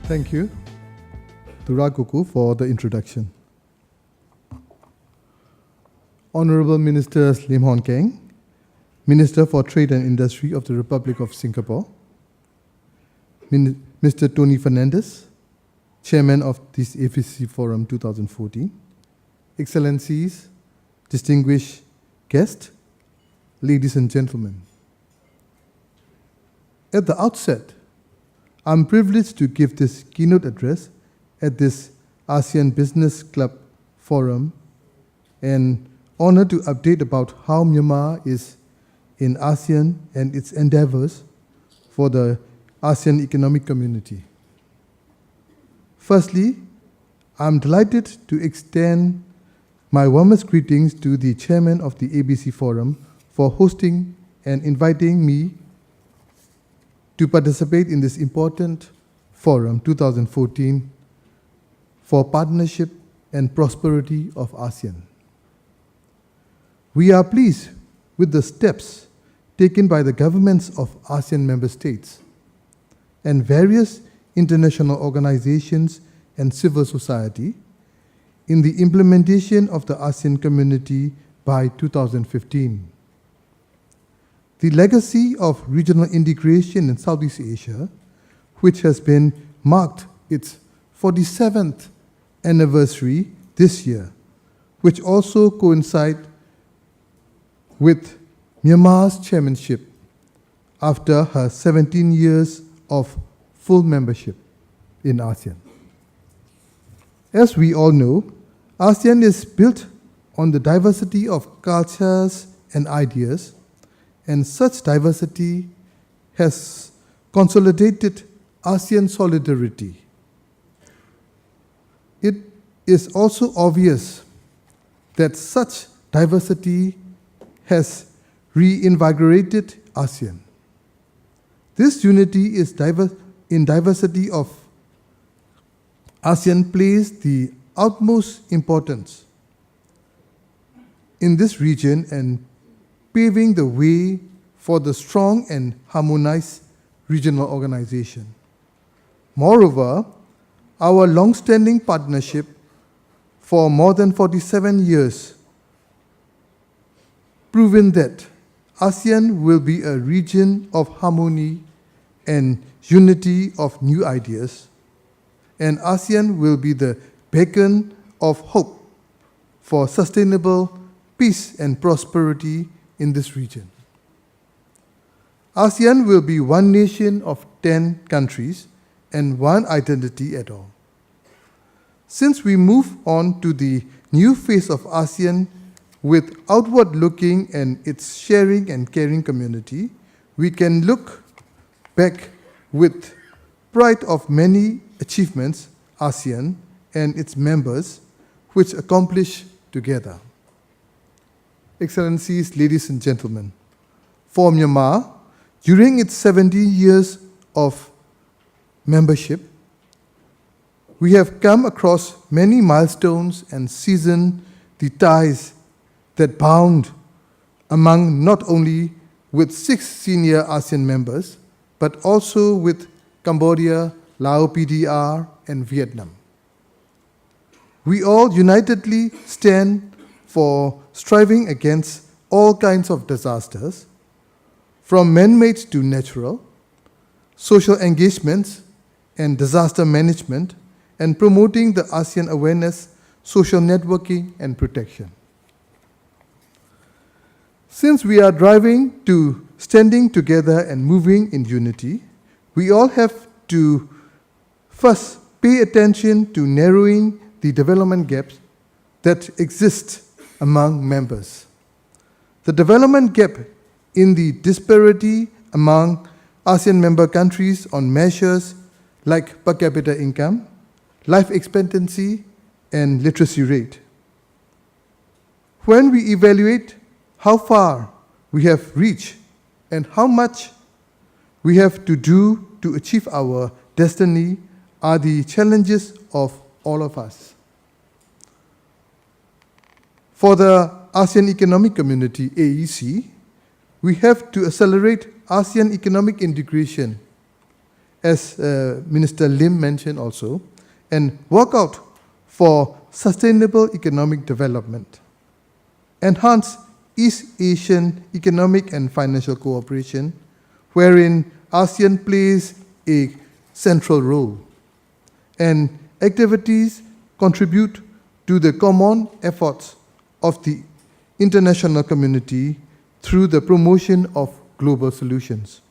Thank you to Rakuku for the introduction. Honorable Ministers Lim Hon Keng, Minister for Trade and Industry of the Republic of Singapore, Mr. Tony Fernandez, Chairman of this AFC Forum 2014, Excellencies, distinguished guests, ladies and gentlemen. At the outset, I'm privileged to give this keynote address at this ASEAN Business Club Forum and honored to update about how Myanmar is in ASEAN and its endeavors for the ASEAN Economic Community. Firstly, I'm delighted to extend my warmest greetings to the chairman of the ABC Forum for hosting and inviting me to participate in this important Forum 2014 for partnership and prosperity of ASEAN. We are pleased with the steps taken by the governments of ASEAN member states and various international organizations and civil society in the implementation of the ASEAN community by 2015. The legacy of regional integration in Southeast Asia, which has been marked its 47th anniversary this year, which also coincides with Myanmar's chairmanship after her 17 years of full membership in ASEAN. As we all know, ASEAN is built on the diversity of cultures and ideas, and such diversity has consolidated ASEAN solidarity. It is also obvious that such diversity has reinvigorated ASEAN. This unity is in diversity of ASEAN plays the utmost importance in this region and paving the way for the strong and harmonized regional organization. Moreover, our long-standing partnership for more than 47 years proven that ASEAN will be a region of harmony and unity of new ideas, and ASEAN will be the beacon of hope for sustainable peace and prosperity in this region. ASEAN will be one nation of 10 countries and one identity at all. Since we move on to the new phase of ASEAN with outward-looking and its sharing and caring community, we can look back with pride of many achievements ASEAN and its members which accomplish together. Excellencies, ladies and gentlemen, for Myanmar, during its 70 years of membership, we have come across many milestones and seasoned the ties that bound among not only with 6 senior ASEAN members, but also with Cambodia, Laos PDR, and Vietnam. We all unitedly stand for striving against all kinds of disasters, from man-made to natural, social engagements and disaster management, and promoting the ASEAN awareness, social networking, and protection. Since we are driving to standing together and moving in unity, we all have to first pay attention to narrowing the development gaps that exist among members. The development gap in the disparity among ASEAN member countries on measures like per capita income, life expectancy, and literacy rate. When we evaluate how far we have reached and how much we have to do to achieve our destiny are the challenges of all of us. For the ASEAN Economic Community, AEC, we have to accelerate ASEAN economic integration as Minister Lim mentioned also, and work out for sustainable economic development. Enhance East Asian economic and financial cooperation, wherein ASEAN plays a central role, and activities contribute to the common efforts of the international community through the promotion of global solutions.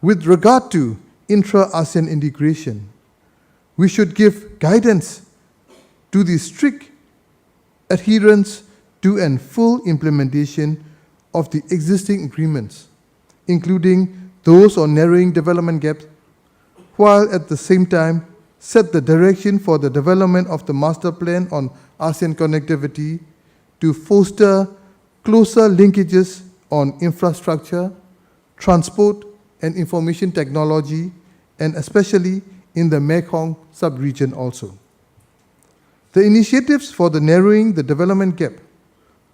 With regard to intra-ASEAN integration, we should give guidance to the strict adherence to and full implementation of the existing agreements, including those on narrowing development gaps, while at the same time set the direction for the development of the master plan on ASEAN connectivity to foster closer linkages on infrastructure, transport, and information technology, and especially in the Mekong sub-region also. The initiatives for the narrowing the development gap,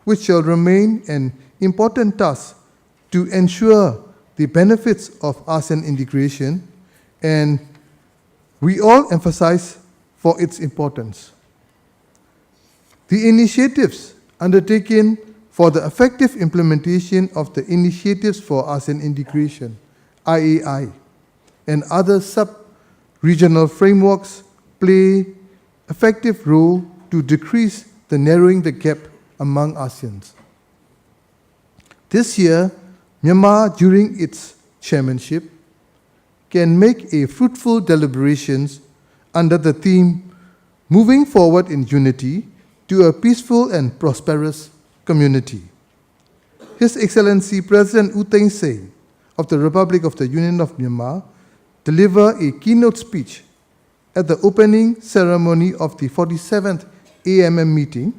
which shall remain an important task to ensure the benefits of ASEAN integration, and we all emphasize for its importance. The initiatives undertaken for the effective implementation of the Initiatives for ASEAN Integration, IAI, and other sub-regional frameworks play effective role to decrease the narrowing the gap among ASEANs. This year, Myanmar, during its chairmanship, can make a fruitful deliberations under the theme Moving Forward in Unity to a Peaceful and Prosperous Community. His Excellency President U Thein Sein of the Republic of the Union of Myanmar delivered a keynote speech at the opening ceremony of the 47th AMM meeting,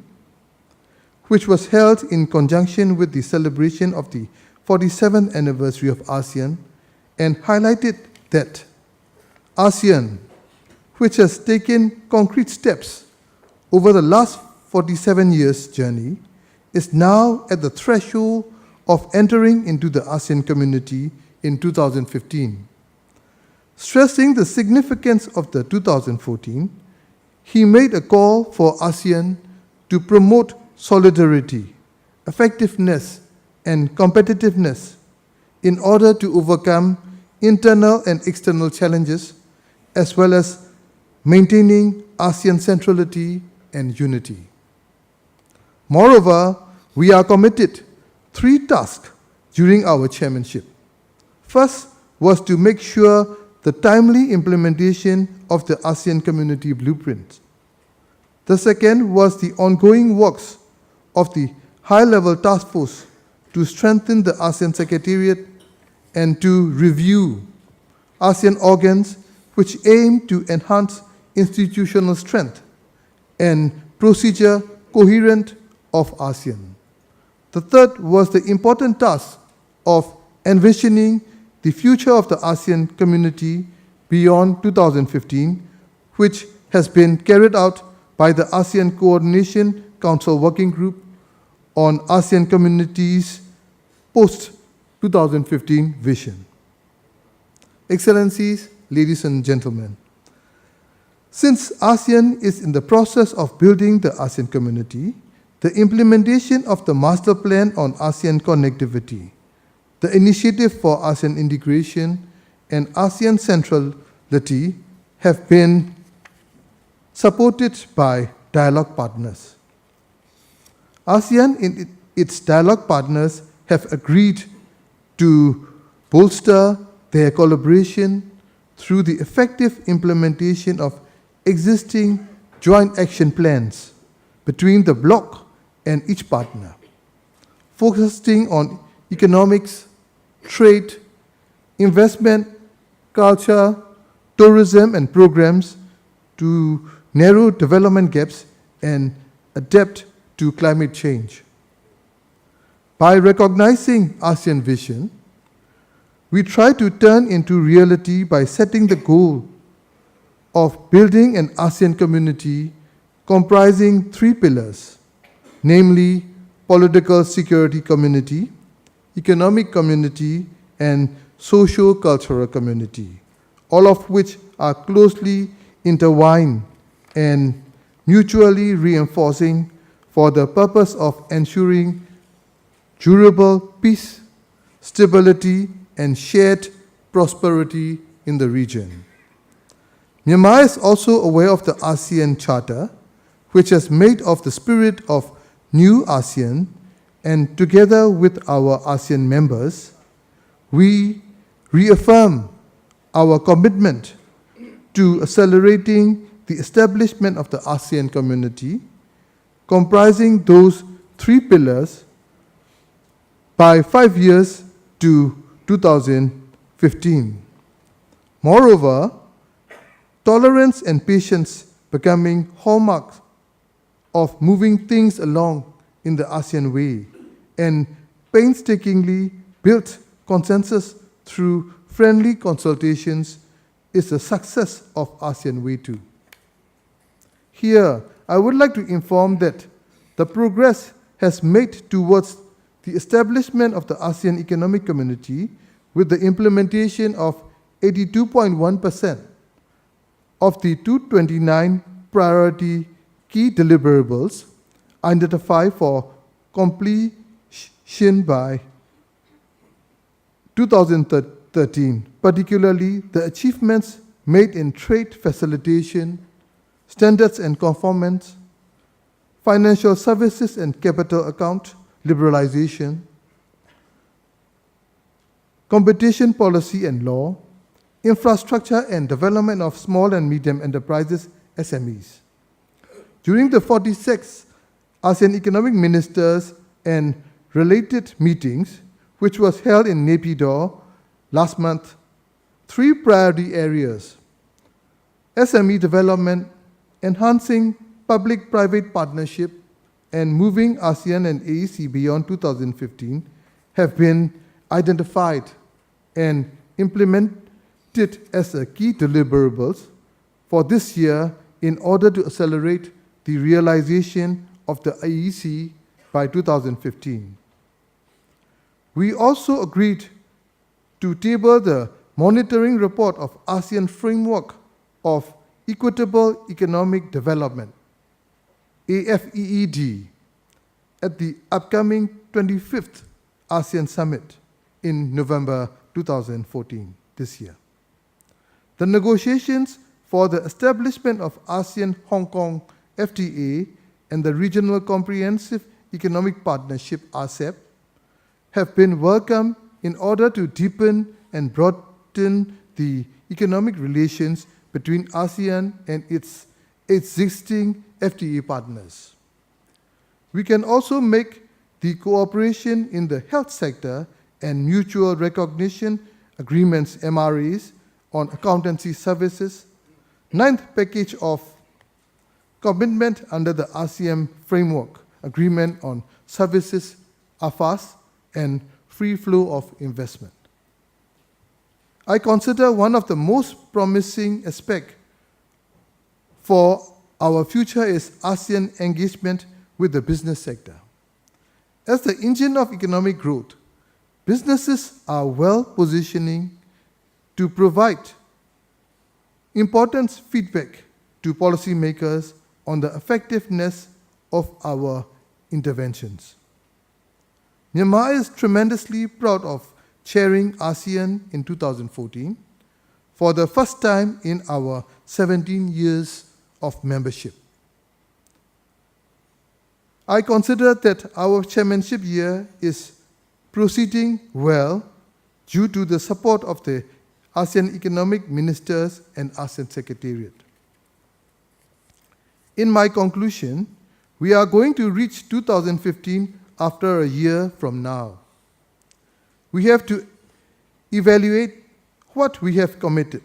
which was held in conjunction with the celebration of the 47th anniversary of ASEAN, and highlighted that ASEAN, which has taken concrete steps over the last 47 years' journey, is now at the threshold of entering into the ASEAN community in 2015. Stressing the significance of the 2014, he made a call for ASEAN to promote solidarity, effectiveness, and competitiveness in order to overcome internal and external challenges, as well as maintaining ASEAN centrality and unity. Moreover, we are committed 3 tasks during our chairmanship. First was to make sure the timely implementation of the ASEAN Community Blueprint. The second was the ongoing works of the high-level task force to strengthen the ASEAN Secretariat and to review ASEAN organs which aim to enhance institutional strength and procedure coherent of ASEAN. The third was the important task of envisioning the future of the ASEAN community beyond 2015, which has been carried out by the ASEAN Coordination Council Working Group on ASEAN Communities post-2015 vision. Excellencies, ladies and gentlemen, since ASEAN is in the process of building the ASEAN community, the implementation of the Master Plan on ASEAN Connectivity, the Initiative for ASEAN Integration, and ASEAN Centrality have been supported by dialogue partners. ASEAN and its dialogue partners have agreed to bolster their collaboration through the effective implementation of existing joint action plans between the bloc and each partner, focusing on economics, trade, investment, culture, tourism, and programs to narrow development gaps and adapt to climate change. By recognizing ASEAN vision, we try to turn into reality by setting the goal of building an ASEAN community comprising 3 pillars, namely political security community, economic community, and socio-cultural community, all of which are closely intertwined and mutually reinforcing for the purpose of ensuring durable peace, stability, and shared prosperity in the region. Myanmar is also aware of the ASEAN Charter, which is made of the spirit of new ASEAN, and together with our ASEAN members, we reaffirm our commitment to accelerating the establishment of the ASEAN community, comprising those three pillars by 5 years to 2015. Moreover, tolerance and patience becoming hallmarks of moving things along in the ASEAN way, and painstakingly built consensus through friendly consultations is a success of ASEAN Way too. Here, I would like to inform that the progress has made towards the establishment of the ASEAN Economic Community with the implementation of 82.1% of the 229 priority key deliverables identified for completion by 2013, particularly the achievements made in trade facilitation, standards and conformance, financial services and capital account liberalization, competition policy and law, infrastructure and development of small and medium enterprises, SMEs. During the 46th ASEAN Economic Ministers and related meetings, which was held in Naypyidaw last month, 3 priority areas: SME development, enhancing public-private partnership, and moving ASEAN and AEC beyond 2015 have been identified and implemented as a key deliverables for this year in order to accelerate the realization of the AEC by 2015. We also agreed to table the monitoring report of ASEAN Framework of Equitable Economic Development, AFEED, at the upcoming 25th ASEAN Summit in November 2014, this year. The negotiations for the establishment of ASEAN-Hong Kong FTA and the Regional Comprehensive Economic Partnership, RCEP, have been welcomed in order to deepen and broaden the economic relations between ASEAN and its existing FTA partners. We can also make the cooperation in the health sector and mutual recognition agreements, MRAs, on accountancy services, 9th package of commitment under the ASEAN Framework Agreement on Services, AFAS, and free flow of investment. I consider one of the most promising aspects for our future is ASEAN engagement with the business sector. As the engine of economic growth, businesses are well positioning to provide important feedback to policymakers on the effectiveness of our interventions. Myanmar is tremendously proud of chairing ASEAN in 2014 for the first time in our 17 years of membership. I consider that our chairmanship year is proceeding well due to the support of the ASEAN Economic Ministers and ASEAN Secretariat. In my conclusion, we are going to reach 2015 after a year from now. We have to evaluate what we have committed.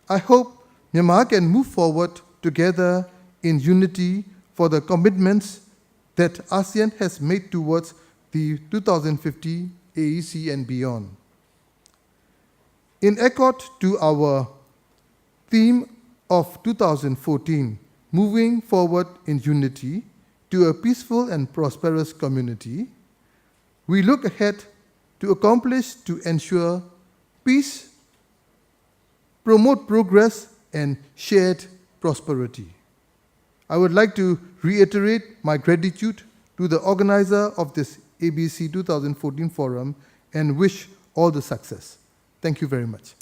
I hope Myanmar can move forward together in unity for the commitments that ASEAN has made towards the 2050 AEC and beyond. In accord to our theme of 2014, moving forward in unity to a peaceful and prosperous community, we look ahead to accomplish to ensure peace, promote progress, and shared prosperity. I would like to reiterate my gratitude to the organizer of this ABC 2014 forum and wish all the success. Thank you very much.